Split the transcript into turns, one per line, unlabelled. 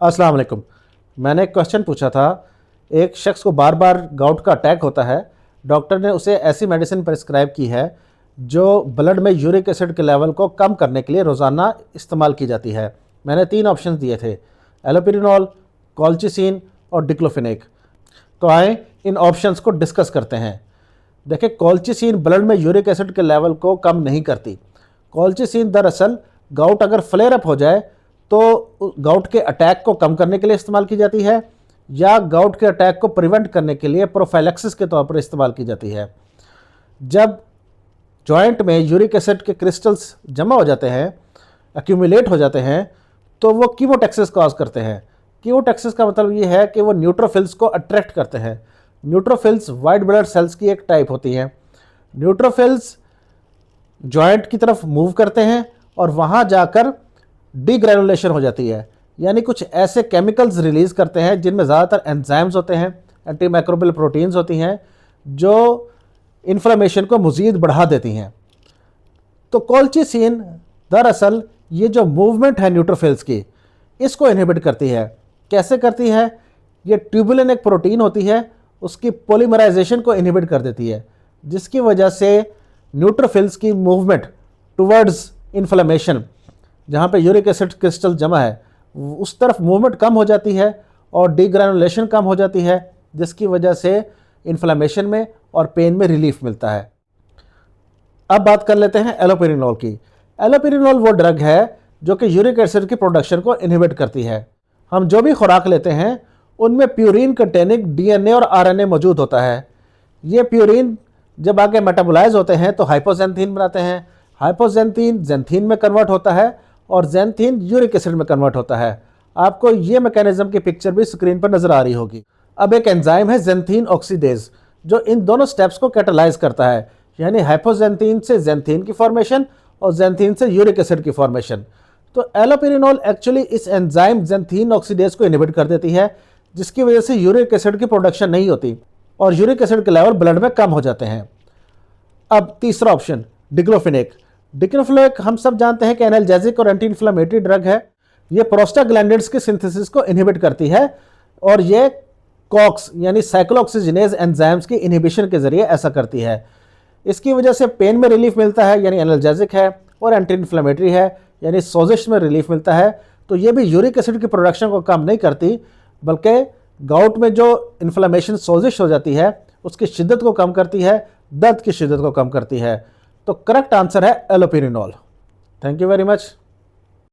अस्सलाम वालेकुम। मैंने एक क्वेश्चन पूछा था। एक शख्स को बार बार गाउट का अटैक होता है। डॉक्टर ने उसे ऐसी मेडिसिन प्रिस्क्राइब की है जो ब्लड में यूरिक एसिड के लेवल को कम करने के लिए रोज़ाना इस्तेमाल की जाती है। मैंने 3 ऑप्शन दिए थे, एलोपिरिनॉल, कॉल्चिसिन और डिक्लोफेनेक। तो आए इन ऑप्शंस को डिस्कस करते हैं। देखिए, कॉल्चिसिन ब्लड में यूरिक एसिड के लेवल को कम नहीं करती। कॉल्चिसिन दरअसल गाउट अगर फ्लेयर अप हो जाए तो गाउट के अटैक को कम करने के लिए इस्तेमाल की जाती है, या गाउट के अटैक को प्रिवेंट करने के लिए प्रोफाइलैक्सिस के तौर पर इस्तेमाल की जाती है। जब जॉइंट में यूरिक एसिड के क्रिस्टल्स जमा हो जाते हैं, एक्यूमुलेट हो जाते हैं, तो वो कीमोटैक्सिस कॉज करते हैं। कीमोटैक्सिस का मतलब ये है कि वो न्यूट्रोफिल्स को अट्रैक्ट करते हैं। न्यूट्रोफिल्स वाइट ब्लड सेल्स की एक टाइप होती हैं। न्यूट्रोफिल्स जॉइंट की तरफ मूव करते हैं और वहाँ जाकर डीग्रेनुलेशन हो जाती है, यानी कुछ ऐसे केमिकल्स रिलीज़ करते हैं जिनमें ज़्यादातर एंजाइम्स होते हैं, एंटी माइक्रोबियल प्रोटीन्स होती हैं जो इन्फ्लेमेशन को मज़ीद बढ़ा देती हैं। तो कॉल्चिसिन दरअसल ये जो मूवमेंट है न्यूट्रोफिल्स की, इसको इनहिबिट करती है। कैसे करती है? ये ट्यूबुलिन एक प्रोटीन होती है, उसकी पॉलीमराइजेशन को इनहिबिट कर देती है, जिसकी वजह से न्यूट्रोफिल्स की मूवमेंट टुवर्ड्स इन्फ्लेमेशन, जहाँ पे यूरिक एसिड क्रिस्टल जमा है, उस तरफ मूवमेंट कम हो जाती है और डीग्रेनुलेशन कम हो जाती है, जिसकी वजह से इन्फ्लेमेशन में और पेन में रिलीफ मिलता है। अब बात कर लेते हैं एलोपिरिनॉल की। एलोपिरिनॉल वो ड्रग है जो कि यूरिक एसिड की प्रोडक्शन को इनहिबिट करती है। हम जो भी खुराक लेते हैं उनमें प्यूरिन कंटेनिंग डीएनए और आरएनए मौजूद होता है। ये प्यूरिन जब आगे मेटाबोलाइज होते हैं तो हाइपोजेंथीन बनाते हैं। हाइपोजेंथीन जेंथीन में कन्वर्ट होता है और जेंथीन यूरिक एसिड में कन्वर्ट होता है। आपको ये मैकेनिज्म की पिक्चर भी स्क्रीन पर नजर आ रही होगी। अब एक एंजाइम है जेंथीन ऑक्सीडेज, जो इन दोनों स्टेप्स को कैटालाइज करता है, यानी हाइपोजेंथीन से जेंथीन की फॉर्मेशन और जेंथीन से यूरिक एसिड की फॉर्मेशन। तो एलोपिरिनॉल एक्चुअली इस एंजाइम जेंथीन ऑक्सीडेज को इनहिबिट कर देती है, जिसकी वजह से यूरिक एसिड की प्रोडक्शन नहीं होती और यूरिक एसिड के लेवल ब्लड में कम हो जाते हैं। अब तीसरा ऑप्शन डिक्लोफेनेक। डिक्लोफेनेक हम सब जानते हैं कि एनाल्जेसिक और एंटी इन्फ्लेमेटरी ड्रग है। ये प्रोस्टाग्लैंडिन्स के सिंथेसिस को इनहिबिट करती है और ये कॉक्स यानी साइक्लोऑक्सीजिनेज एंजाइम्स की इनहिबिशन के जरिए ऐसा करती है। इसकी वजह से पेन में रिलीफ मिलता है, यानी एनाल्जेसिक है, और एंटी इन्फ्लेमेटरी है, यानी सोजिश में रिलीफ मिलता है। तो ये भी यूरिक एसिड की प्रोडक्शन को कम नहीं करती, बल्कि गाउट में जो इन्फ्लेमेशन सोजिश हो जाती है उसकी शिद्दत को कम करती है, दर्द की शिद्दत को कम करती है। तो करेक्ट आंसर है allopurinol. Thank you very much.